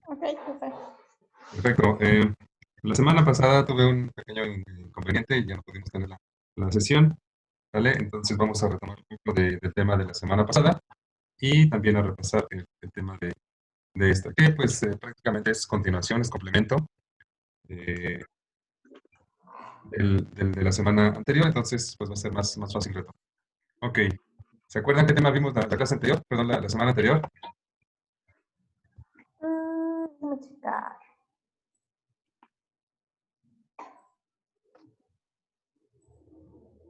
Ok, perfecto. Perfecto. La semana pasada tuve un pequeño inconveniente y ya no pudimos tener la sesión, ¿vale? Entonces vamos a retomar un poco del tema de la semana pasada y también a repasar el tema de esta, que pues prácticamente es continuación, es complemento eh, de la semana anterior, entonces pues va a ser más fácil retomar. Ok. ¿Se acuerdan qué tema vimos la clase anterior? Perdón, la semana anterior. Déjame checar.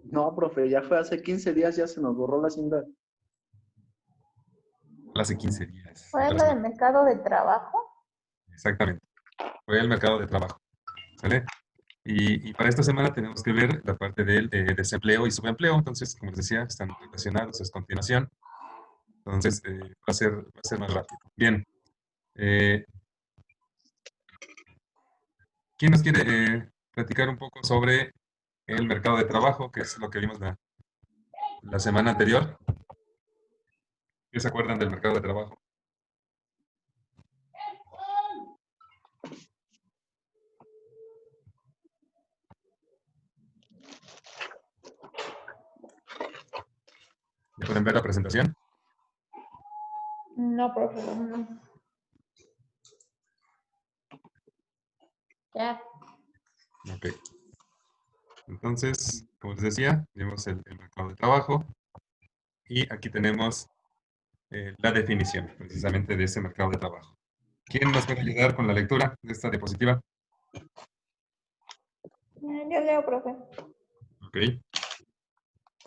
No, profe, ya fue hace 15 días, ya se nos borró la cinta. Hace 15 días. ¿Fue lo del mercado de trabajo? Exactamente. Fue el mercado de trabajo. ¿Sale? Y para esta semana tenemos que ver la parte del desempleo y subempleo. Entonces, como les decía, están relacionados, es continuación. Entonces, va a ser más rápido. Bien. Eh, ¿Quién nos quiere platicar un poco sobre el mercado de trabajo, que es lo que vimos la semana anterior? ¿Qué se acuerdan del mercado de trabajo? ¿Ya pueden ver la presentación? No, profe, no. Ya. Ok. Entonces, como les decía, vimos el mercado de trabajo y aquí tenemos la definición precisamente de ese mercado de trabajo. ¿Quién nos puede ayudar con la lectura de esta diapositiva? Yo leo, profe. Ok,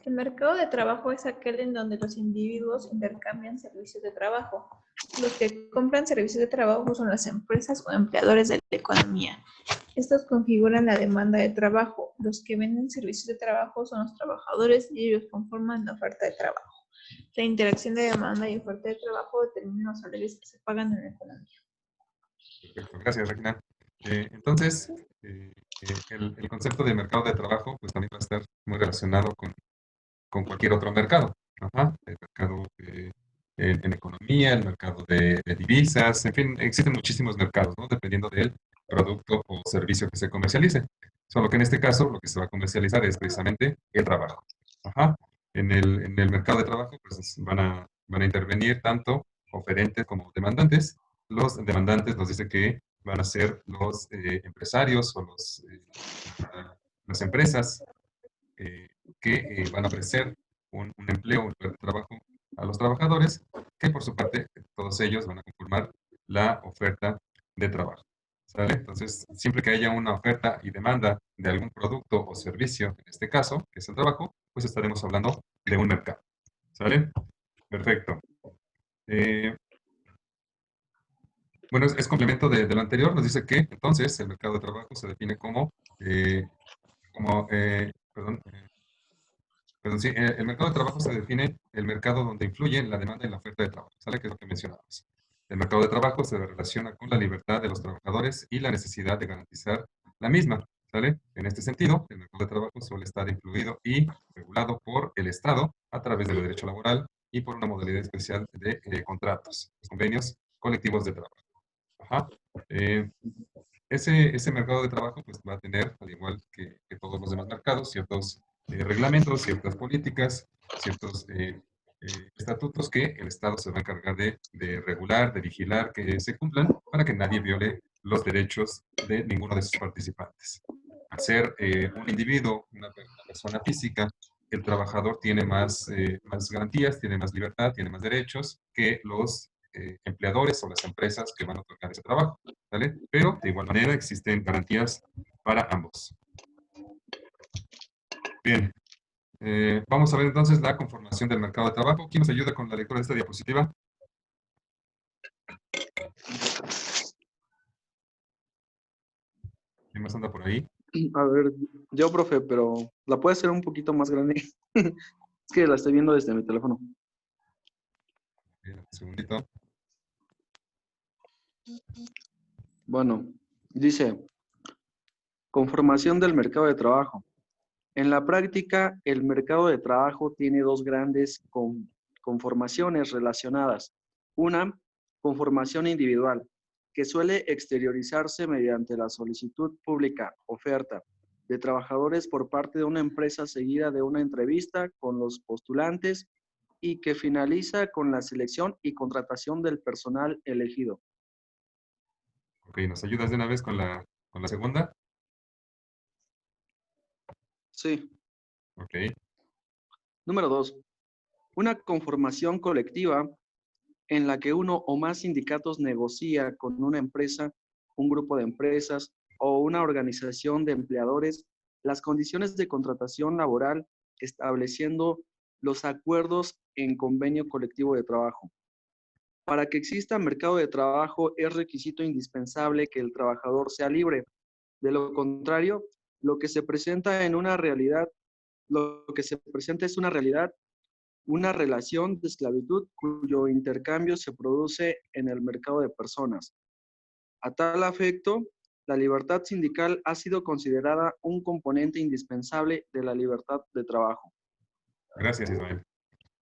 El mercado de trabajo es aquel en donde los individuos intercambian servicios de trabajo. Los que compran servicios de trabajo son las empresas o empleadores de la economía. Estos configuran la demanda de trabajo. Los que venden servicios de trabajo son los trabajadores y ellos conforman la oferta de trabajo. La interacción de demanda y oferta de trabajo determina los salarios que se pagan en la economía. perfecto. Gracias, Regina. Entonces, el concepto de mercado de trabajo pues también va a estar muy relacionado con cualquier otro mercado. Ajá, el mercado en economía, el mercado de divisas, en fin, existen muchísimos mercados, ¿no? Dependiendo del producto o servicio que se comercialice. Solo que en este caso lo que se va a comercializar es precisamente el trabajo. Ajá. En el mercado de trabajo pues van a intervenir tanto oferentes como demandantes. Los demandantes nos dice que van a ser los empresarios o las empresas eh, que van a ofrecer un empleo, un lugar de trabajo a los trabajadores, que por su parte todos ellos van a conformar la oferta de trabajo. ¿Sale? Entonces, siempre que haya una oferta y demanda de algún producto o servicio, en este caso, que es el trabajo, pues estaremos hablando de un mercado. ¿Sale? Perfecto. Eh, bueno, es complemento de lo anterior. Nos dice que entonces el mercado de trabajo se define perdón, pero sí, el mercado de trabajo se define el mercado donde influye la demanda y la oferta de trabajo, ¿sale? Que es lo que mencionamos. El mercado de trabajo se relaciona con la libertad de los trabajadores y la necesidad de garantizar la misma, ¿sale? En este sentido, el mercado de trabajo suele estar influido y regulado por el Estado a través del derecho laboral y por una modalidad especial de contratos, convenios colectivos de trabajo. Ajá. Eh, ese mercado de trabajo pues, va a tener, al igual que todos los demás mercados, ciertos reglamentos, ciertas políticas, ciertos estatutos que el Estado se va a encargar de regular, de vigilar que se cumplan para que nadie viole los derechos de ninguno de sus participantes. Al ser un individuo, una persona física, el trabajador tiene más garantías, tiene más libertad, tiene más derechos que los empleadores o las empresas que van a otorgar ese trabajo. ¿Vale? Pero de igual manera existen garantías para ambos. Bien, vamos a ver entonces la conformación del mercado de trabajo. ¿Quién nos ayuda con la lectura de esta diapositiva? ¿Quién más anda por ahí? A ver, yo, profe, pero la puede hacer un poquito más grande. Es que la estoy viendo desde mi teléfono. Bien, un segundito. Bueno, dice, conformación del mercado de trabajo. En la práctica, el mercado de trabajo tiene dos grandes conformaciones relacionadas. Una, conformación individual, que suele exteriorizarse mediante la solicitud pública, oferta, de trabajadores por parte de una empresa seguida de una entrevista con los postulantes y que finaliza con la selección y contratación del personal elegido. Ok, ¿nos ayudas de una vez con la segunda? Sí. Ok, Número 2. Una conformación colectiva en la que uno o más sindicatos negocia con una empresa, un grupo de empresas o una organización de empleadores las condiciones de contratación laboral, estableciendo los acuerdos en convenio colectivo de trabajo. Para que exista mercado de trabajo es requisito indispensable que el trabajador sea libre. De lo contrario, lo que se presenta es una realidad, una relación de esclavitud cuyo intercambio se produce en el mercado de personas. A tal efecto, la libertad sindical ha sido considerada un componente indispensable de la libertad de trabajo. gracias, Ismael.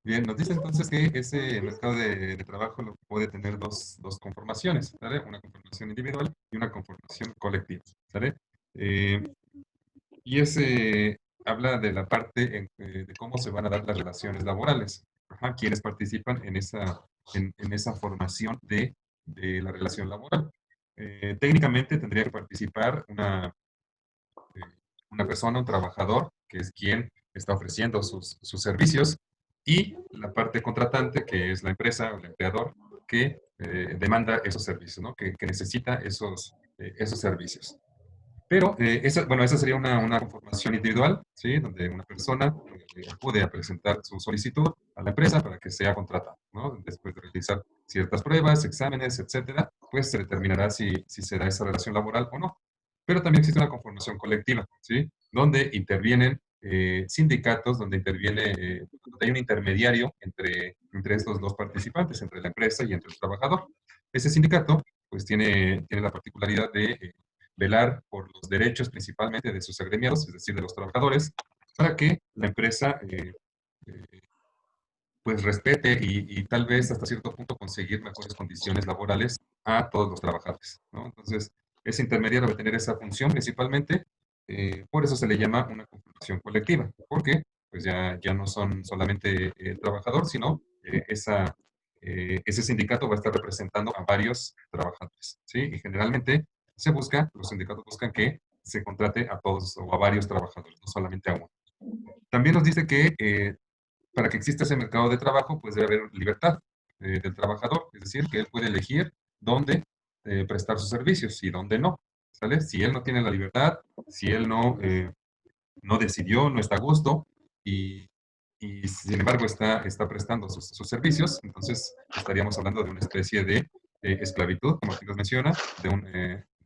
Bien, nos dice entonces que ese mercado de trabajo lo puede tener dos conformaciones, ¿sale? Una conformación individual y una conformación colectiva, ¿sale? Eh, y ese habla de la parte de cómo se van a dar las relaciones laborales. Ajá, quienes participan en esa formación de la relación laboral. Técnicamente tendría que participar una persona, un trabajador, que es quien está ofreciendo sus servicios, y la parte contratante, que es la empresa o el empleador, que demanda esos servicios, ¿no? Que necesita esos servicios. Pero bueno, esa sería una conformación individual, ¿sí? Donde una persona acude a presentar su solicitud a la empresa para que sea contratada, ¿no? Después de realizar ciertas pruebas, exámenes, etcétera, pues se determinará si se da esa relación laboral o no. Pero también existe una conformación colectiva, ¿sí? Donde intervienen sindicatos, donde hay un intermediario entre estos dos participantes, entre la empresa y entre el trabajador. Ese sindicato, pues, tiene la particularidad de velar por los derechos principalmente de sus agremiados, es decir, de los trabajadores, para que la empresa eh, pues respete y tal vez hasta cierto punto conseguir mejores condiciones laborales a todos los trabajadores, ¿no? Entonces, ese intermediario va a tener esa función principalmente, por eso se le llama una conformación colectiva, porque pues ya no son solamente el trabajador, sino ese sindicato va a estar representando a varios trabajadores, ¿sí? Y generalmente los sindicatos buscan que se contrate a todos o a varios trabajadores, no solamente a uno. También nos dice que para que exista ese mercado de trabajo, pues debe haber libertad del trabajador, es decir, que él puede elegir dónde prestar sus servicios y dónde no, ¿sale? Si él no tiene la libertad, si él no decidió, no está a gusto y sin embargo está prestando sus servicios, entonces estaríamos hablando de una especie de esclavitud, como aquí nos menciona, de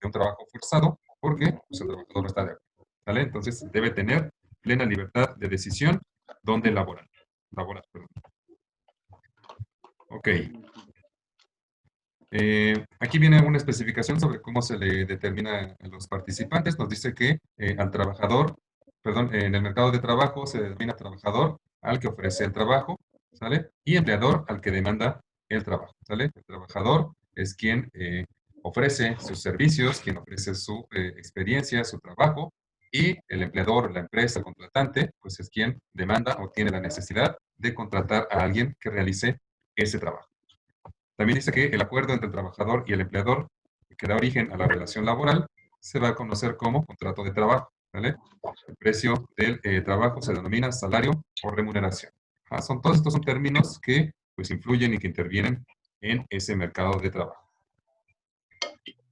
un trabajo forzado, porque pues, el trabajador no está de acuerdo, ¿sale? Entonces debe tener plena libertad de decisión dónde laborar, perdón. Ok. Aquí viene una especificación sobre cómo se le determina a los participantes. Nos dice que al trabajador, perdón, en el mercado de trabajo se denomina trabajador al que ofrece el trabajo, ¿sale? Y empleador al que demanda el trabajo, ¿sale? El trabajador es quien ofrece sus servicios, quien ofrece su experiencia, su trabajo, y el empleador, la empresa, el contratante, pues es quien demanda o tiene la necesidad de contratar a alguien que realice ese trabajo. También dice que el acuerdo entre el trabajador y el empleador que da origen a la relación laboral se va a conocer como contrato de trabajo, ¿vale? El precio del trabajo se denomina salario o remuneración. Todos estos son términos que pues influyen y que intervienen en ese mercado de trabajo.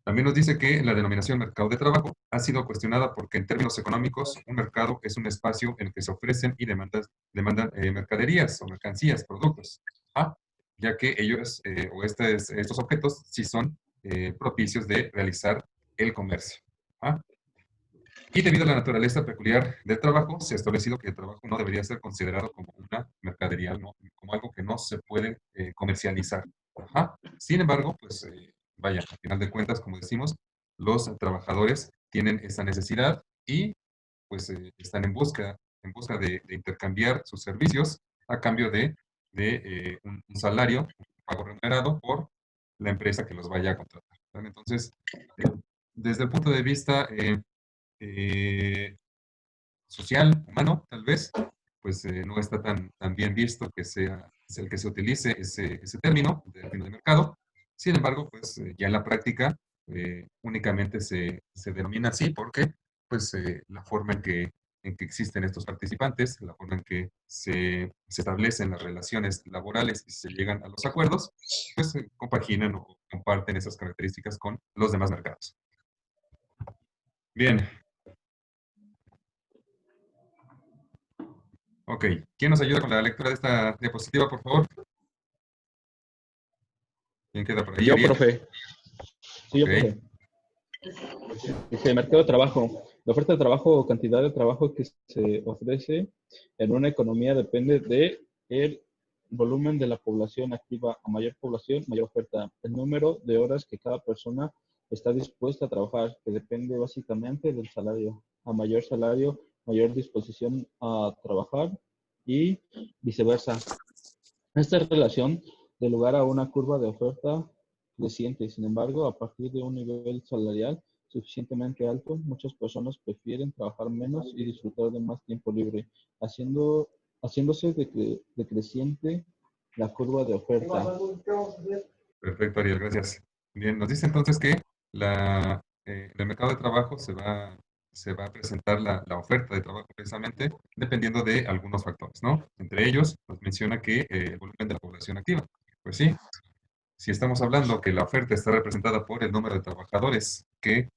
También nos dice que la denominación mercado de trabajo ha sido cuestionada porque en términos económicos un mercado es un espacio en el que se ofrecen y demandan mercaderías o mercancías, productos, ya que ellos o estos objetos sí son propicios de realizar el comercio. Y debido a la naturaleza peculiar del trabajo, se ha establecido que el trabajo no debería ser considerado como una mercadería, ¿no? Como algo que no se puede comercializar. Sin embargo, pues vaya, al final de cuentas, como decimos, los trabajadores tienen esa necesidad y pues están en busca de intercambiar sus servicios a cambio de un salario, un pago remunerado por la empresa que los vaya a contratar, ¿vale? Entonces, desde el punto de vista social, humano, tal vez, pues no está tan bien visto que sea es el que se utilice ese término de mercado. Sin embargo, pues ya en la práctica únicamente se denomina así porque pues la forma en que existen estos participantes, la forma en que se establecen las relaciones laborales y se llegan a los acuerdos, pues compaginan o comparten esas características con los demás mercados. Bien. Ok, ¿quién nos ayuda con la lectura de esta diapositiva, por favor? ¿Quién queda por ahí? Yo, Ariel. profe. Sí, yo, Ok. profe. Dice, mercado de trabajo. La oferta de trabajo o cantidad de trabajo que se ofrece en una economía depende de el volumen de la población activa. A mayor población, mayor oferta. El número de horas que cada persona está dispuesta a trabajar, que depende básicamente del salario. A mayor salario, mayor disposición a trabajar y viceversa. Esta relación da lugar a una curva de oferta creciente. Sin embargo, a partir de un nivel salarial suficientemente alto, muchas personas prefieren trabajar menos y disfrutar de más tiempo libre, haciéndose decreciente la curva de oferta. Perfecto, Ariel, gracias. Bien, nos dice entonces que en el mercado de trabajo se va a presentar la oferta de trabajo precisamente dependiendo de algunos factores, ¿no? Entre ellos, nos menciona que el volumen de la población activa. Pues sí, si estamos hablando que la oferta está representada por el número de trabajadores que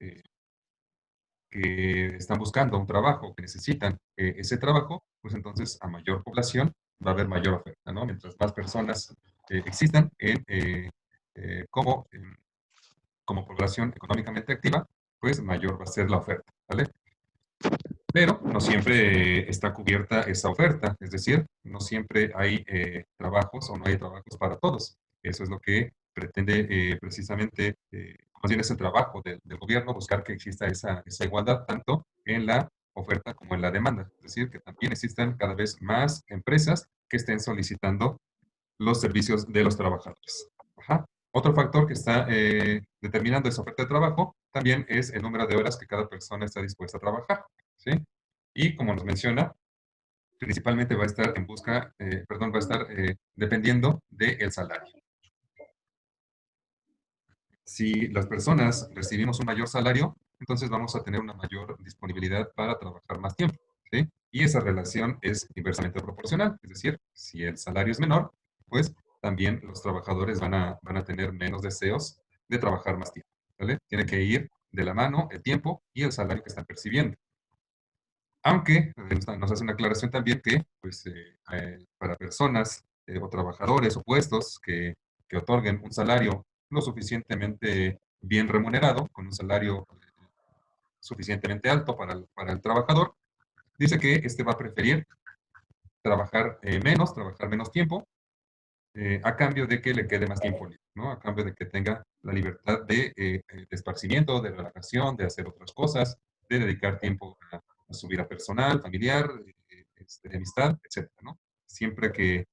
están buscando un trabajo, que necesitan ese trabajo, pues entonces a mayor población va a haber mayor oferta, ¿no? Mientras más personas existan como población económicamente activa, pues mayor va a ser la oferta, ¿vale? Pero no siempre está cubierta esa oferta, es decir, no siempre hay trabajos o no hay trabajos para todos. Eso es lo que pretende precisamente, más bien es el trabajo del gobierno, buscar que exista esa igualdad tanto en la oferta como en la demanda. Es decir, que también existan cada vez más empresas que estén solicitando los servicios de los trabajadores. Ajá. Otro factor que está determinando esa oferta de trabajo también es el número de horas que cada persona está dispuesta a trabajar, ¿sí? Y como nos menciona, principalmente va a estar va a estar dependiendo del salario. Si las personas recibimos un mayor salario, entonces vamos a tener una mayor disponibilidad para trabajar más tiempo, ¿sí? Y esa relación es inversamente proporcional, es decir, si el salario es menor, pues también los trabajadores van a tener menos deseos de trabajar más tiempo, ¿vale? Tiene que ir de la mano el tiempo y el salario que están percibiendo. Aunque nos hace una aclaración también que, pues, para personas o trabajadores o puestos que otorguen un salario lo suficientemente bien remunerado, con un salario suficientemente alto para el trabajador, dice que este va a preferir trabajar menos tiempo, a cambio de que le quede más tiempo libre, ¿no? A cambio de que tenga la libertad de esparcimiento, de relajación, de hacer otras cosas, de dedicar tiempo a su vida personal, familiar, de amistad, etcétera, ¿no? Siempre que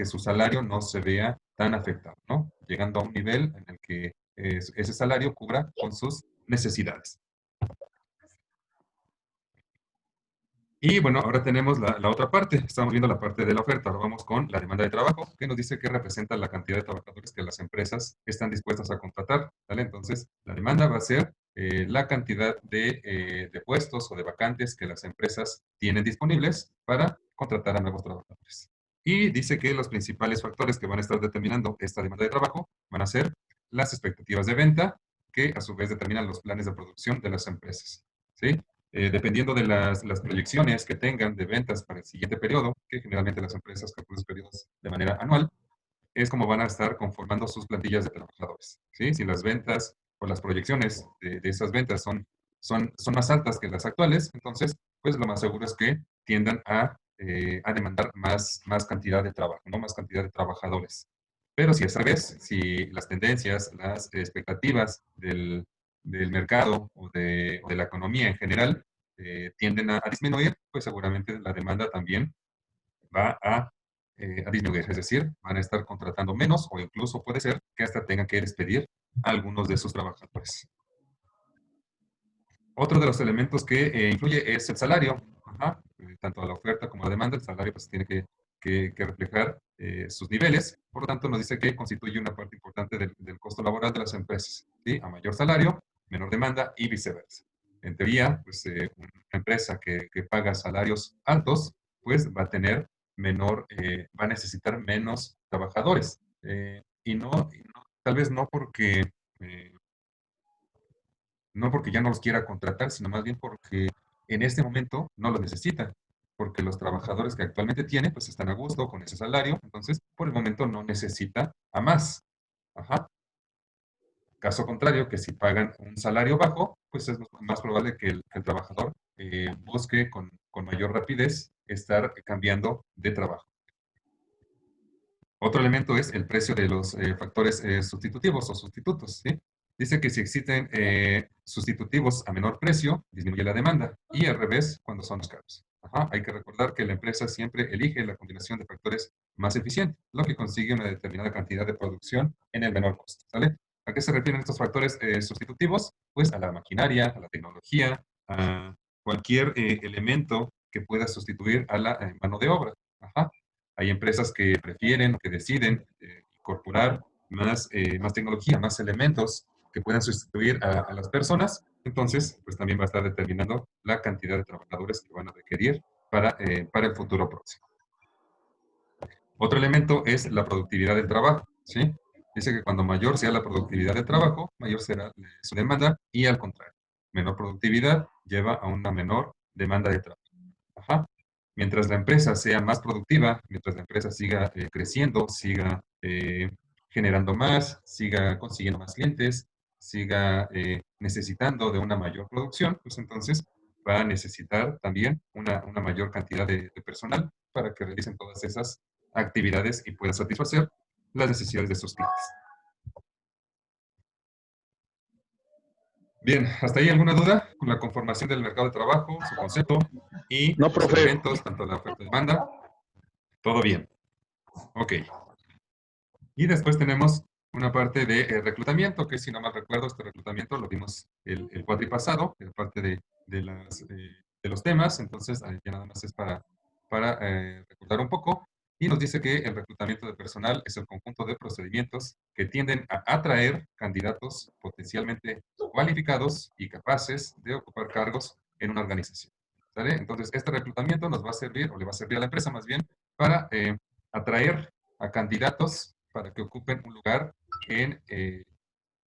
su salario no se vea tan afectado, ¿no? Llegando a un nivel en el que ese salario cubra con sus necesidades. Y bueno, ahora tenemos la otra parte. Estamos viendo la parte de la oferta. Ahora vamos con la demanda de trabajo, que nos dice que representa la cantidad de trabajadores que las empresas están dispuestas a contratar, ¿vale? Entonces, la demanda va a ser la cantidad de puestos o de vacantes que las empresas tienen disponibles para contratar a nuevos trabajadores. Y dice que los principales factores que van a estar determinando esta demanda de trabajo van a ser las expectativas de venta, que a su vez determinan los planes de producción de las empresas, ¿sí? Dependiendo de las proyecciones que tengan de ventas para el siguiente periodo, que generalmente las empresas calculan sus periodos de manera anual, es como van a estar conformando sus plantillas de trabajadores, ¿sí? Si las ventas o las proyecciones de esas ventas son más altas que las actuales, entonces, pues lo más seguro es que tiendan a demandar más cantidad de trabajo, ¿no? Más cantidad de trabajadores. Pero si es al revés, si las tendencias, las expectativas del mercado o de la economía en general tienden a disminuir, pues seguramente la demanda también va a disminuir. Es decir, van a estar contratando menos o incluso puede ser que hasta tengan que despedir algunos de sus trabajadores. Otro de los elementos que influye es el salario. Ajá. Tanto a la oferta como a la demanda, el salario pues tiene que reflejar sus niveles. Por lo tanto, nos dice que constituye una parte importante del costo laboral de las empresas. ¿Sí? A mayor salario, menor demanda y viceversa. En teoría, pues una empresa que paga salarios altos, pues va a tener va a necesitar menos trabajadores. Tal vez eh, no porque ya no los quiera contratar, sino más bien porque en este momento no lo necesita, porque los trabajadores que actualmente tiene, pues están a gusto con ese salario, entonces por el momento no necesita a más. Ajá. Caso contrario, que si pagan un salario bajo, pues es más probable que el trabajador busque con mayor rapidez estar cambiando de trabajo. Otro elemento es el precio de los factores sustitutivos o sustitutos, ¿sí? Dice que si existen sustitutivos a menor precio, disminuye la demanda, y al revés cuando son más caros. Ajá, hay que recordar que la empresa siempre elige la combinación de factores más eficiente, lo que consigue una determinada cantidad de producción en el menor costo, ¿sale? ¿A qué se refieren estos factores sustitutivos? Pues a la maquinaria, a la tecnología, a cualquier elemento que pueda sustituir a la mano de obra. Ajá. Hay empresas que prefieren, que deciden incorporar más tecnología, más elementos que puedan sustituir a las personas. Entonces, pues también va a estar determinando la cantidad de trabajadores que van a requerir para el futuro próximo. Otro elemento es la productividad del trabajo, ¿sí? Dice que cuando mayor sea la productividad del trabajo, mayor será su demanda y al contrario, menor productividad lleva a una menor demanda de trabajo. Ajá. Mientras la empresa sea más productiva, mientras la empresa siga creciendo, siga generando más, siga consiguiendo más clientes, siga necesitando de una mayor producción, pues entonces va a necesitar también una mayor cantidad de personal para que realicen todas esas actividades y puedan satisfacer las necesidades de sus clientes. Bien, ¿hasta ahí alguna duda con la conformación del mercado de trabajo, su concepto y No, los profe. elementos, tanto la oferta y demanda? Todo bien. Ok. Y después tenemos una parte de reclutamiento, que si no mal recuerdo, este reclutamiento lo vimos el cuatri pasado, era parte de los temas, entonces ya nada más es para recordar un poco. Y nos dice que el reclutamiento de personal es el conjunto de procedimientos que tienden a atraer candidatos potencialmente cualificados y capaces de ocupar cargos en una organización. ¿Sale? Entonces, este reclutamiento nos va a servir, o le va a servir a la empresa más bien, para atraer a candidatos para que ocupen un lugar en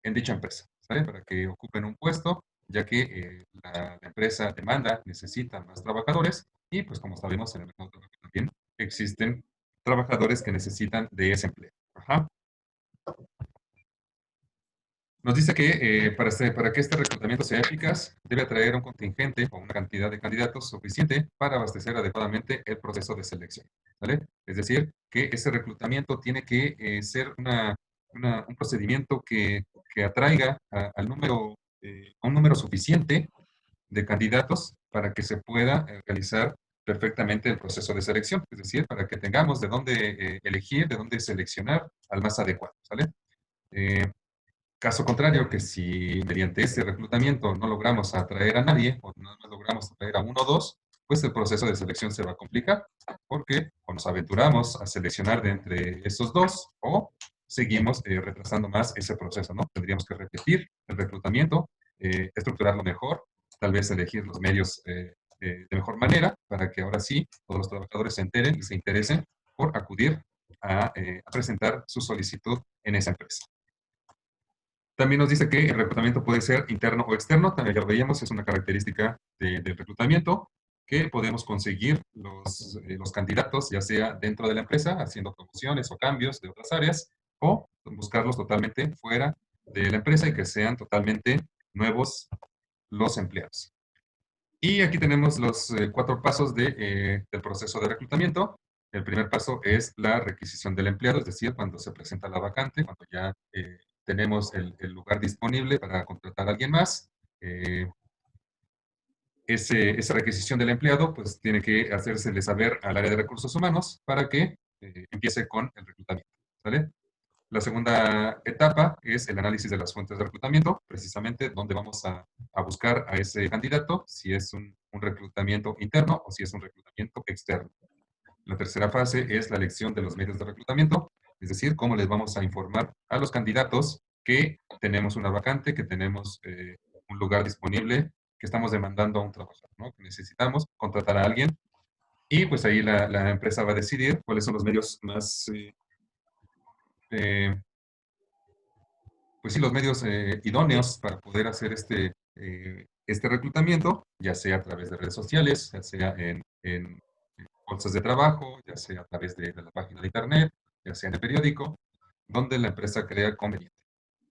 dicha empresa, ¿sale? Para que ocupen un puesto, ya que la empresa demanda, necesita más trabajadores y pues como sabemos en el mercado de trabajo también existen trabajadores que necesitan de ese empleo. Ajá. Nos dice que para que este reclutamiento sea eficaz, debe atraer un contingente o una cantidad de candidatos suficiente para abastecer adecuadamente el proceso de selección. ¿Vale? Es decir, que ese reclutamiento tiene que ser un procedimiento que atraiga a un número suficiente de candidatos para que se pueda realizar perfectamente el proceso de selección. Es decir, para que tengamos de dónde elegir, de dónde seleccionar al más adecuado. ¿Vale? Caso contrario, que si mediante este reclutamiento no logramos atraer a nadie, o no logramos atraer a uno o dos, pues el proceso de selección se va a complicar, porque o nos aventuramos a seleccionar de entre esos dos, o seguimos retrasando más ese proceso, ¿no? Tendríamos que repetir el reclutamiento, estructurarlo mejor, tal vez elegir los medios de mejor manera, para que ahora sí todos los trabajadores se enteren y se interesen por acudir a presentar su solicitud en esa empresa. También nos dice que el reclutamiento puede ser interno o externo, también ya lo veíamos, es una característica del reclutamiento, que podemos conseguir los candidatos, ya sea dentro de la empresa, haciendo promociones o cambios de otras áreas, o buscarlos totalmente fuera de la empresa y que sean totalmente nuevos los empleados. Y aquí tenemos los 4 pasos del proceso de reclutamiento. El primer paso es la requisición del empleado, es decir, cuando se presenta la vacante, cuando ya tenemos el lugar disponible para contratar a alguien más. Esa requisición del empleado, pues tiene que hacérsele saber al área de recursos humanos para que empiece con el reclutamiento. ¿Vale? La segunda etapa es el análisis de las fuentes de reclutamiento, precisamente donde vamos a buscar a ese candidato, si es un reclutamiento interno o si es un reclutamiento externo. La tercera fase es la elección de los medios de reclutamiento, es decir, cómo les vamos a informar a los candidatos que tenemos una vacante, que tenemos un lugar disponible, que estamos demandando a un trabajador, ¿no? Que necesitamos contratar a alguien. Y pues ahí la empresa va a decidir cuáles son los medios más, pues sí, los medios idóneos para poder hacer este reclutamiento, ya sea a través de redes sociales, ya sea en bolsas de trabajo, ya sea a través de la página de internet, ya sea en el periódico, donde la empresa crea conveniente.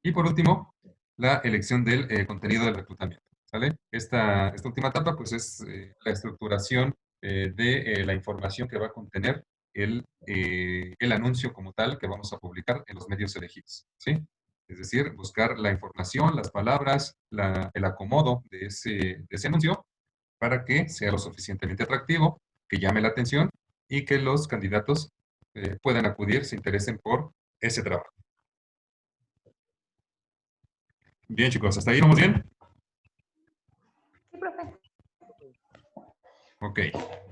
Y por último, la elección del contenido del reclutamiento, ¿sale? Esta última etapa, pues es la estructuración de la información que va a contener el anuncio como tal que vamos a publicar en los medios elegidos, ¿sí? Es decir, buscar la información, las palabras, el acomodo de ese anuncio para que sea lo suficientemente atractivo, que llame la atención y que los candidatos puedan acudir, se interesen por ese trabajo. Bien, chicos, ¿hasta ahí vamos bien? Sí, profe. Ok.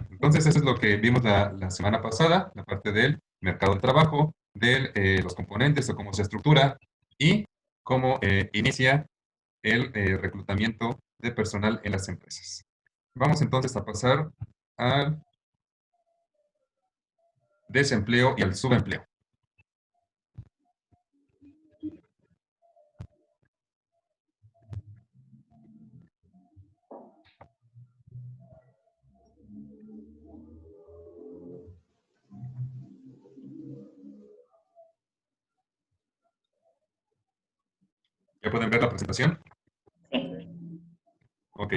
Entonces, eso es lo que vimos la semana pasada, la parte del mercado de trabajo, de los componentes o cómo se estructura y cómo inicia el reclutamiento de personal en las empresas. Vamos entonces a pasar al desempleo y al subempleo. ¿Ya pueden ver la presentación? Sí. Ok.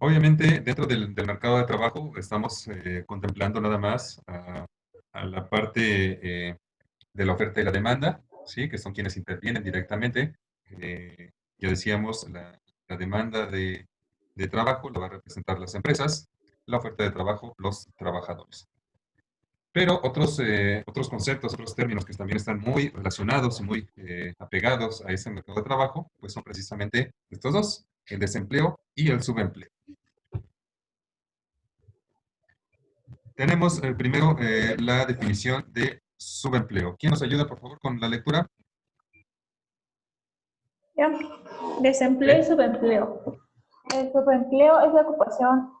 Obviamente, dentro del mercado de trabajo estamos contemplando nada más a la parte de la oferta y la demanda, ¿sí? Que son quienes intervienen directamente. Ya decíamos, la demanda de trabajo la va a representar las empresas, la oferta de trabajo, los trabajadores. Pero otros conceptos, otros términos que también están muy relacionados y muy apegados a ese mercado de trabajo, pues son precisamente estos dos, el desempleo y el subempleo. Tenemos primero la definición de subempleo. ¿Quién nos ayuda, por favor, con la lectura? Ya. Desempleo y subempleo. El subempleo es la ocupación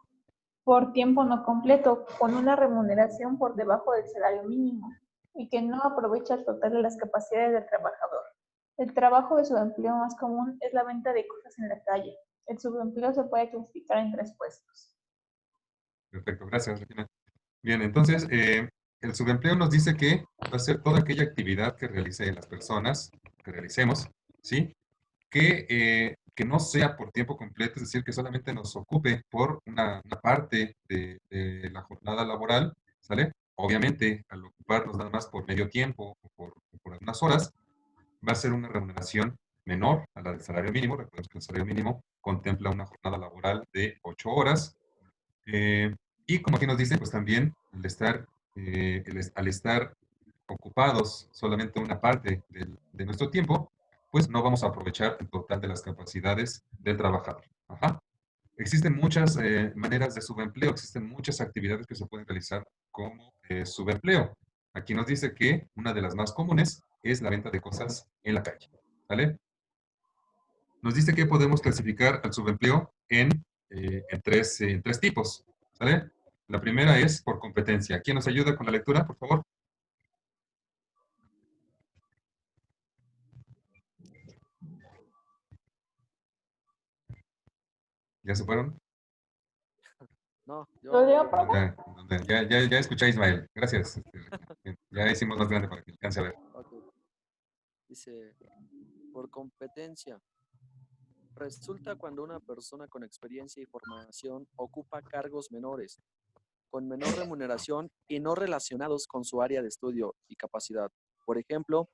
por tiempo no completo, con una remuneración por debajo del salario mínimo y que no aprovecha el total de las capacidades del trabajador. El trabajo de subempleo más común es la venta de cosas en la calle. El subempleo se puede clasificar en 3 puestos. Perfecto, gracias, Regina. Bien, entonces, el subempleo nos dice que va a ser toda aquella actividad que realicen las personas, que realicemos, ¿sí? Que no sea por tiempo completo, es decir, que solamente nos ocupe por una parte de la jornada laboral, ¿sale? Obviamente, al ocuparnos nada más por medio tiempo o por algunas horas, va a ser una remuneración menor a la del salario mínimo. Recordemos que el salario mínimo contempla una jornada laboral de 8 horas. Y como aquí nos dice, pues también al estar ocupados solamente una parte de nuestro tiempo, pues no vamos a aprovechar el total de las capacidades del trabajador. Ajá. Existen muchas maneras de subempleo, existen muchas actividades que se pueden realizar como subempleo. Aquí nos dice que una de las más comunes es la venta de cosas en la calle. ¿Vale? Nos dice que podemos clasificar al subempleo en tres tipos. ¿Sale? La primera es por competencia. ¿Quién nos ayuda con la lectura, por favor? ¿Ya se fueron? No, ¿Lo leo, yo profe? Ya escuché a Ismael. Gracias. Bien, ya hicimos más grande para que alcance a ver. ok. Dice, por competencia. Resulta cuando una persona con experiencia y formación ocupa cargos menores, con menor remuneración y no relacionados con su área de estudio y capacidad. Por ejemplo,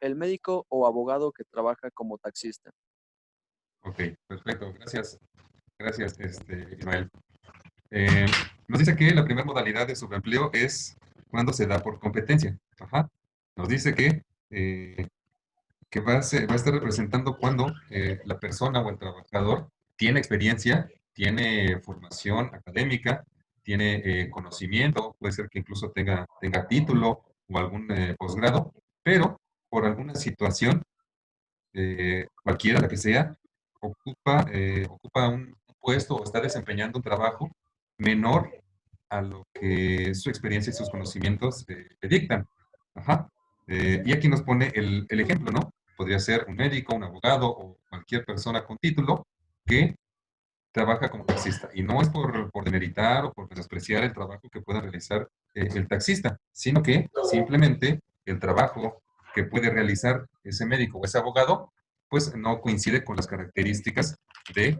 el médico o abogado que trabaja como taxista. Ok, perfecto. Gracias. Gracias, Ismael. Eh, Nos dice que la primera modalidad de subempleo es cuando se da por competencia. Ajá. Nos dice que que va a estar representando cuando la persona o el trabajador tiene experiencia, tiene formación académica, tiene conocimiento, puede ser que incluso tenga título o algún posgrado, pero por alguna situación, cualquiera la que sea, ocupa un puesto o está desempeñando un trabajo menor a lo que su experiencia y sus conocimientos le dictan. Ajá. Y aquí nos pone el ejemplo, ¿no? Podría ser un médico, un abogado o cualquier persona con título que trabaja como taxista. Y no es por demeritar o por menospreciar el trabajo que pueda realizar el taxista, sino que simplemente el trabajo que puede realizar ese médico o ese abogado, pues no coincide con las características de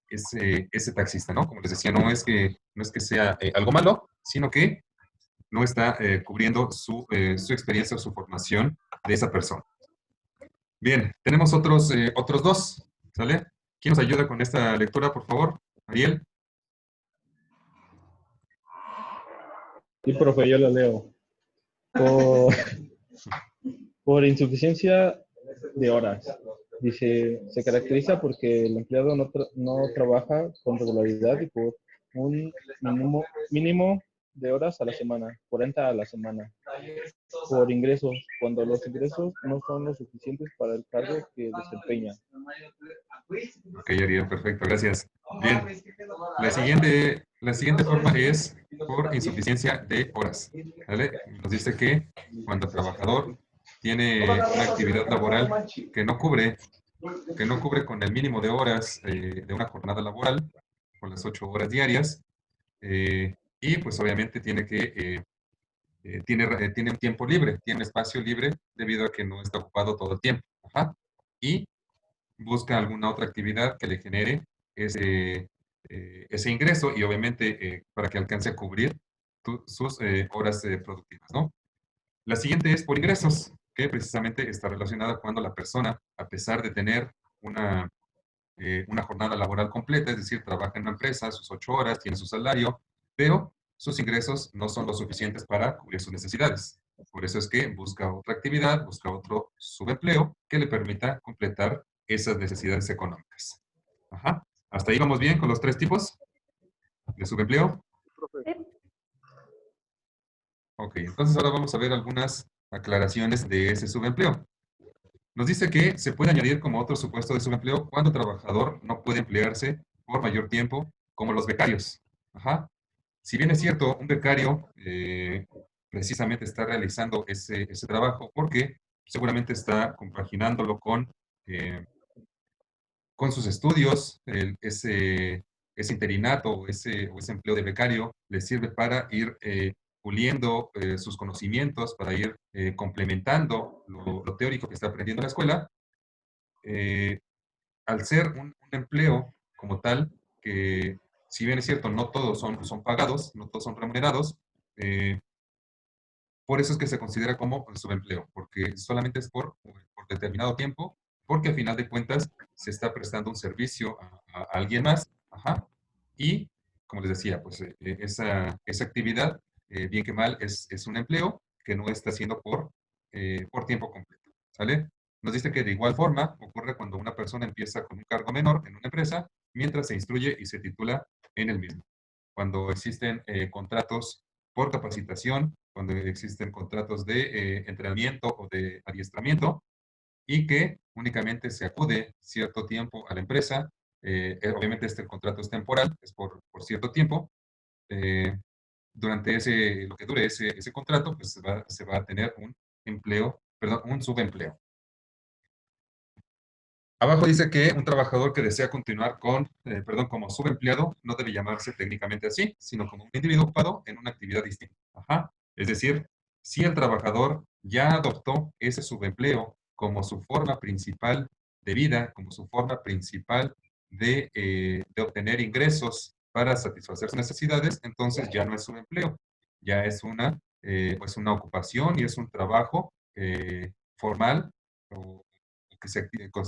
ese taxista, ¿no? Como les decía, no es que sea algo malo, sino que no está cubriendo su experiencia o su formación de esa persona. Bien, tenemos otros dos, ¿sale? ¿Quién nos ayuda con esta lectura, por favor? Ariel. Sí, profe, yo lo leo. Por, por insuficiencia de horas. Dice, se caracteriza porque el empleado no trabaja con regularidad y por un mínimo de horas a la semana, 40 a la semana. Por ingresos, cuando los ingresos no son lo suficientes para el cargo que desempeña. Ok, Ariel, perfecto, gracias. Bien, la siguiente forma es por insuficiencia de horas. ¿Vale? Nos dice que cuando el trabajador tiene una actividad laboral que no cubre con el mínimo de horas de una jornada laboral, con las 8 horas diarias, y pues obviamente tiene un tiempo libre, tiene espacio libre debido a que no está ocupado todo el tiempo. Ajá. Y busca alguna otra actividad que le genere ese ingreso y obviamente para que alcance a cubrir sus horas productivas, ¿no? La siguiente es por ingresos, que precisamente está relacionada cuando la persona, a pesar de tener una jornada laboral completa, es decir, trabaja en una empresa, sus 8 horas, tiene su salario, pero sus ingresos no son lo suficientes para cubrir sus necesidades. Por eso es que busca otra actividad, busca otro subempleo que le permita completar esas necesidades económicas. Ajá. ¿Hasta ahí vamos bien con los tres tipos de subempleo? Ok, entonces ahora vamos a ver algunas aclaraciones de ese subempleo. Nos dice que se puede añadir como otro supuesto de subempleo cuando el trabajador no puede emplearse por mayor tiempo, como los becarios. Ajá. Si bien es cierto, un becario precisamente está realizando ese trabajo porque seguramente está compaginándolo con sus estudios, ese interinato o ese empleo de becario le sirve para ir puliendo sus conocimientos, para ir complementando lo teórico que está aprendiendo en la escuela. Al ser un empleo como tal, que si bien es cierto, no todos son pagados, no todos son remunerados, eh, por eso es que se considera como subempleo, porque solamente es por determinado tiempo, porque al final de cuentas se está prestando un servicio a alguien más, ajá, y como les decía, pues esa actividad, bien que mal, es un empleo que no está haciendo por tiempo completo, ¿sale? Nos dice que de igual forma ocurre cuando una persona empieza con un cargo menor en una empresa, mientras se instruye y se titula en el mismo. Cuando existen contratos por capacitación, cuando existen contratos de entrenamiento o de adiestramiento y que únicamente se acude cierto tiempo a la empresa. Obviamente este contrato es temporal, es por cierto tiempo. eh, Durante lo que dure ese contrato, pues se va a tener un empleo, perdón, un subempleo. Abajo dice que un trabajador que desea continuar como subempleado no debe llamarse técnicamente así, sino como un individuo ocupado en una actividad distinta. Ajá. Es decir, si el trabajador ya adoptó ese subempleo como su forma principal de vida, como su forma principal de obtener ingresos para satisfacer sus necesidades, entonces ya no es subempleo, ya es pues una ocupación y es un trabajo formal o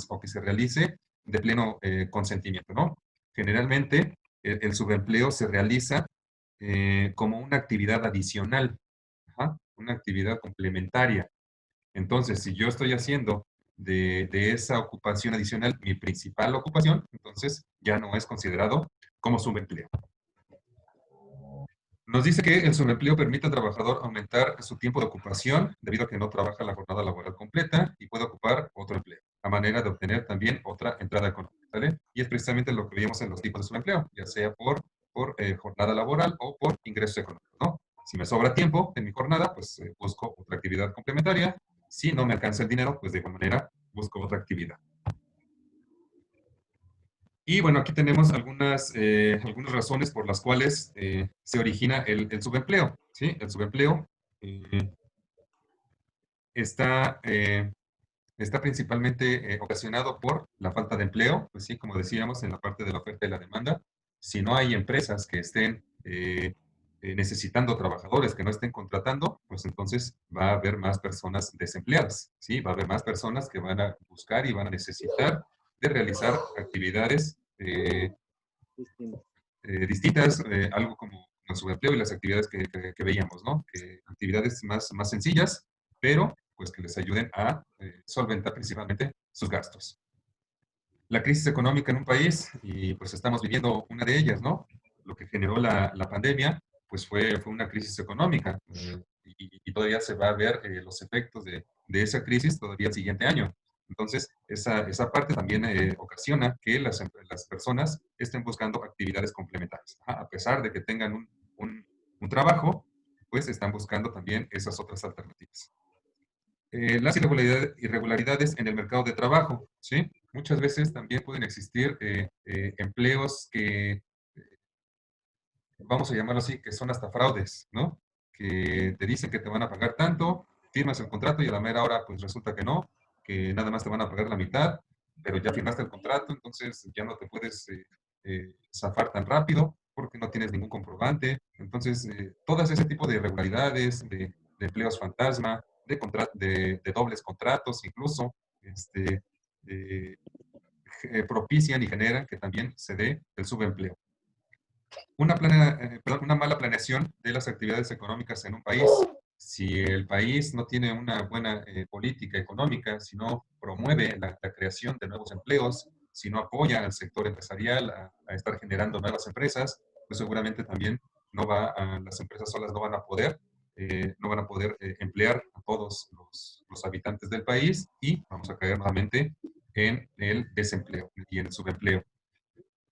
o que se realice de pleno consentimiento, ¿no? Generalmente, el subempleo se realiza como una actividad adicional, ajá, una actividad complementaria. Entonces, si yo estoy haciendo de esa ocupación adicional mi principal ocupación, entonces ya no es considerado como subempleo. Nos dice que el subempleo permite al trabajador aumentar su tiempo de ocupación debido a que no trabaja la jornada laboral completa y puede ocupar otro empleo, a manera de obtener también otra entrada económica, ¿sale? Y es precisamente lo que veíamos en los tipos de subempleo, ya sea por jornada laboral o por ingresos económicos, ¿no? Si me sobra tiempo en mi jornada, pues busco otra actividad complementaria. Si no me alcanza el dinero, pues de igual manera busco otra actividad. Y bueno, aquí tenemos algunas razones por las cuales se origina el subempleo, ¿sí? El subempleo eh, está, está principalmente ocasionado por la falta de empleo, pues sí, como decíamos, en la parte de la oferta y la demanda. Si no hay empresas que estén necesitando trabajadores, que no estén contratando, pues entonces va a haber más personas desempleadas, ¿sí? Va a haber más personas que van a buscar y van a necesitar de realizar actividades Distinto. distintas, algo como el subempleo y las actividades que veíamos, ¿no? Actividades más sencillas, pero pues que les ayuden a solventar principalmente sus gastos. La crisis económica en un país, y pues estamos viviendo una de ellas, ¿no? Lo que generó la pandemia, pues fue una crisis económica, y todavía se va a ver los efectos de esa crisis todavía el siguiente año. Entonces, esa parte también ocasiona que las personas estén buscando actividades complementarias. Ajá, a pesar de que tengan un trabajo, pues están buscando también esas otras alternativas. Las irregularidades en el mercado de trabajo, ¿sí? Muchas veces también pueden existir empleos que, vamos a llamarlo así, que son hasta fraudes, ¿no? Que te dicen que te van a pagar tanto, firmas el contrato y a la mera hora pues resulta que no, que nada más te van a pagar la mitad, pero ya firmaste el contrato, entonces ya no te puedes zafar tan rápido porque no tienes ningún comprobante. Entonces, todas ese tipo de irregularidades, de empleos fantasma, de dobles contratos incluso, este, eh, propician y generan que también se dé el subempleo. Una mala planeación de las actividades económicas en un país. Si el país no tiene una buena política económica, si no promueve la creación de nuevos empleos, si no apoya al sector empresarial a estar generando nuevas empresas, pues seguramente también las empresas solas no van a poder emplear a todos los habitantes del país y vamos a caer nuevamente en el desempleo y en el subempleo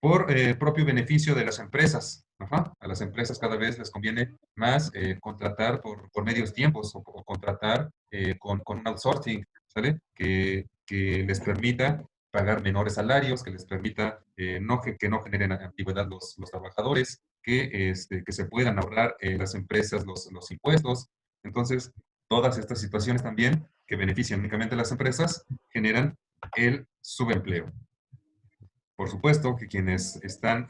por propio beneficio de las empresas. Ajá. A las empresas cada vez les conviene más contratar por medios tiempos o contratar con un outsourcing, ¿sale? Que les permita pagar menores salarios, que les permita que no generen antigüedad los trabajadores, que se puedan ahorrar las empresas los impuestos. Entonces, todas estas situaciones también que benefician únicamente a las empresas generan el subempleo. Por supuesto que quienes están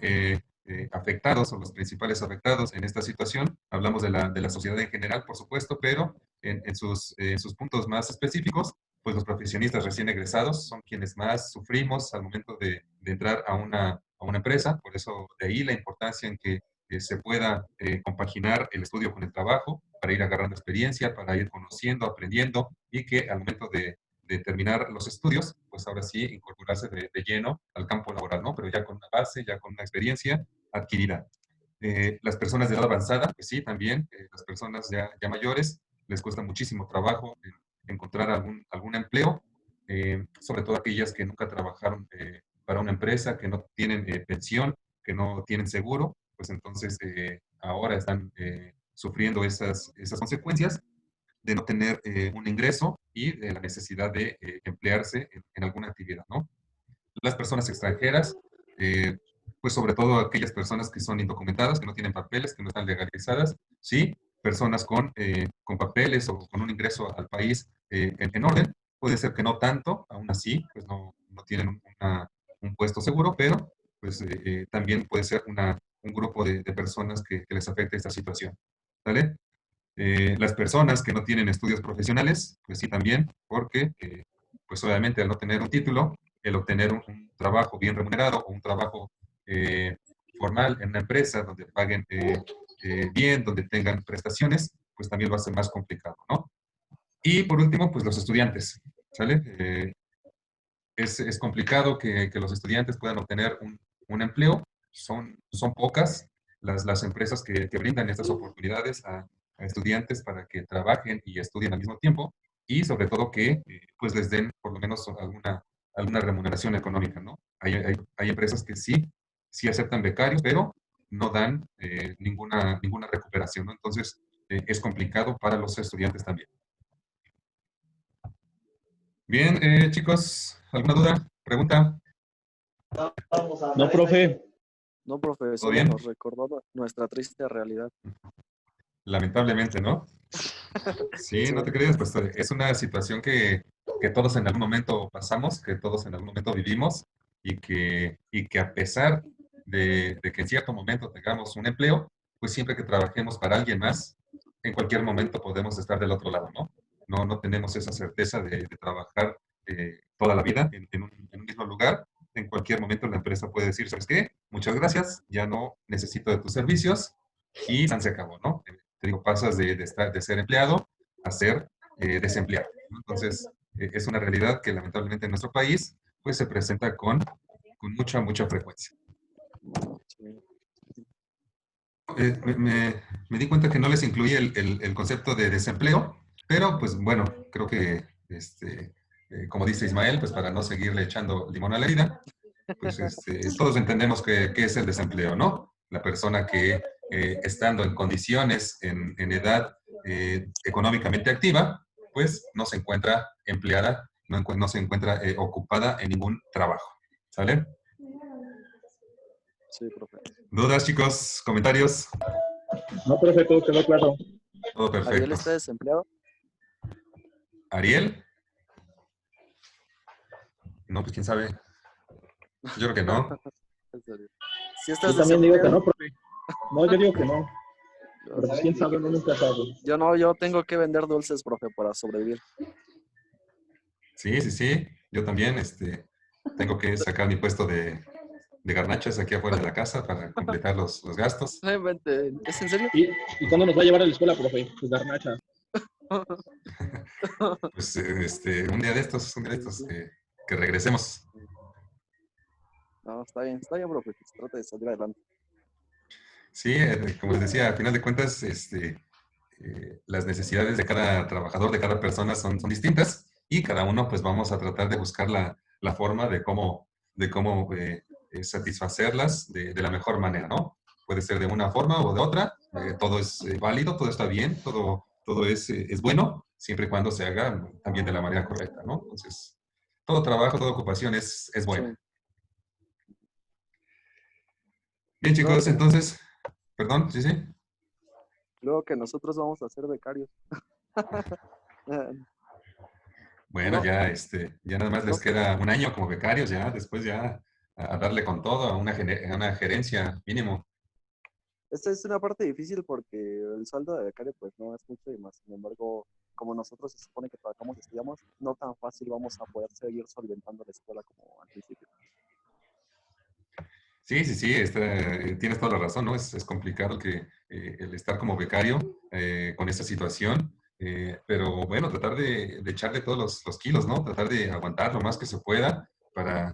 afectados o los principales afectados en esta situación, hablamos de la sociedad en general, por supuesto, pero en sus puntos más específicos, pues los profesionistas recién egresados son quienes más sufrimos al momento de entrar a una empresa, por eso de ahí la importancia en que se pueda compaginar el estudio con el trabajo para ir agarrando experiencia, para ir conociendo, aprendiendo y que al momento de terminar los estudios, pues ahora sí incorporarse de lleno al campo laboral, ¿no? Pero ya con una base, ya con una experiencia adquirida. Las personas de edad avanzada, pues sí, también, las personas ya mayores, les cuesta muchísimo trabajo encontrar algún empleo, sobre todo aquellas que nunca trabajaron para una empresa, que no tienen pensión, que no tienen seguro, pues entonces ahora están sufriendo esas consecuencias de no tener un ingreso y de la necesidad de emplearse en alguna actividad, ¿no? Las personas extranjeras, eh, pues sobre todo aquellas personas que son indocumentadas, que no tienen papeles, que no están legalizadas, sí, personas con papeles o con un ingreso al país en orden, puede ser que no tanto, aún así, pues no tienen un puesto seguro, pero pues también puede ser un grupo de personas que les afecte esta situación, ¿vale? Las personas que no tienen estudios profesionales, pues sí también, porque pues obviamente al no tener un título, el obtener un trabajo bien remunerado o un trabajo formal en una empresa donde paguen bien, donde tengan prestaciones, pues también va a ser más complicado, ¿no? Y por último, pues los estudiantes, ¿sale? Es complicado que los estudiantes puedan obtener un empleo. Son pocas las empresas que brindan estas oportunidades a estudiantes para que trabajen y estudien al mismo tiempo y sobre todo que pues les den por lo menos alguna remuneración económica, ¿no? Hay empresas que sí aceptan becarios, pero no dan ninguna recuperación, ¿no? Entonces, es complicado para los estudiantes también. Bien, chicos, ¿alguna duda? ¿Pregunta? No, profe. No, profe, ¿Todo solo bien? nos recordó nuestra triste realidad. Lamentablemente, ¿no? Sí, Sí, no te creas, pues es una situación que todos en algún momento pasamos, que todos en algún momento vivimos y que a pesar de que en cierto momento tengamos un empleo, pues siempre que trabajemos para alguien más, en cualquier momento podemos estar del otro lado, ¿no? No tenemos esa certeza de trabajar toda la vida en un mismo lugar. En cualquier momento la empresa puede decir, ¿sabes qué? Muchas gracias, ya no necesito de tus servicios y se acabó, ¿no? Te digo, pasas de ser empleado a ser desempleado, ¿no? Entonces, es una realidad que lamentablemente en nuestro país, pues se presenta con mucha frecuencia. sí. Me di cuenta que no les incluye el concepto de desempleo, pero pues bueno, creo que, como dice Ismael, pues para no seguirle echando limón a la herida, pues todos entendemos qué es el desempleo, ¿no? La persona que estando en condiciones, en edad económicamente activa, pues no se encuentra empleada, no se encuentra ocupada en ningún trabajo. ¿Sale? Sí, profe. ¿Dudas, chicos? ¿Comentarios? No, profe, todo quedó claro. Todo ¿Ariel perfecto. está desempleado? ¿Ariel? No, pues quién sabe. Yo creo que no. En serio. ¿Sí Yo estás también digo que desempleado? no, profe. No, yo digo que no. Pero pues quién sabe, uno nunca sabe. Yo no, yo tengo que vender dulces, profe, para sobrevivir. Sí. Yo también tengo que sacar mi puesto de garnachas aquí afuera de la casa para completar los gastos. No inventen. ¿Es en serio? ¿Y cuándo nos va a llevar a la escuela, profe? Pues garnacha. Pues un día de estos, que regresemos. No, está bien, profe. Se trata de salir adelante. Sí, como les decía, a final de cuentas, las necesidades de cada trabajador, de cada persona son distintas y cada uno pues vamos a tratar de buscar la forma de cómo satisfacerlas de la mejor manera, ¿no? Puede ser de una forma o de otra, todo es válido, todo está bien, todo es bueno, siempre y cuando se haga también de la manera correcta, ¿no? Entonces, todo trabajo, toda ocupación es Sí. buena. Bien, Luego chicos, que, entonces, perdón, sí. luego que nosotros vamos a ser becarios. Bueno, No, ya nada más no les sé. queda un año como becarios, ya después ya a darle con todo a a una gerencia mínimo. Esta es una parte difícil porque el sueldo de becario pues no es mucho y más. Sin embargo, como nosotros se supone que trabajamos y estudiamos, no tan fácil vamos a poder seguir solventando la escuela como al principio. Sí, tienes toda la razón, ¿no? Es complicado el estar como becario con esa situación, pero bueno, tratar de echarle todos los kilos, ¿no? Tratar de aguantar lo más que se pueda para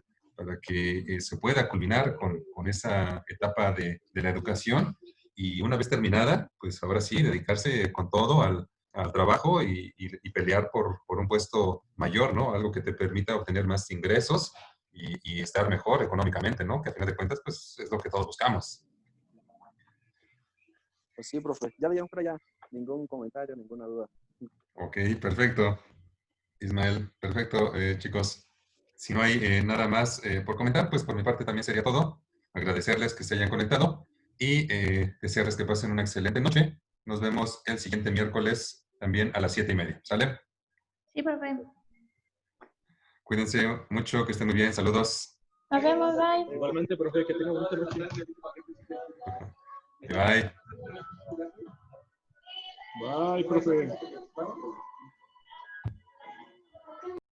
que se pueda culminar con esa etapa de la educación y una vez terminada, pues ahora sí, dedicarse con todo al trabajo y pelear por un puesto mayor, ¿no? Algo que te permita obtener más ingresos y estar mejor económicamente, ¿no? Que a final de cuentas, pues es lo que todos buscamos. Pues sí, profe. Ya bien por allá. Ningún comentario, ninguna duda. Ok, perfecto. Ismael, perfecto, chicos. Si no hay nada más por comentar, pues por mi parte también sería todo. Agradecerles que se hayan conectado y desearles que pasen una excelente noche. Nos vemos el siguiente miércoles también a las 7:30. ¿Sale? Sí, profe. Cuídense mucho, que estén muy bien. Saludos. Nos vemos, bye. Igualmente, profe, que tenga bonita noche. Bye. Bye, profe.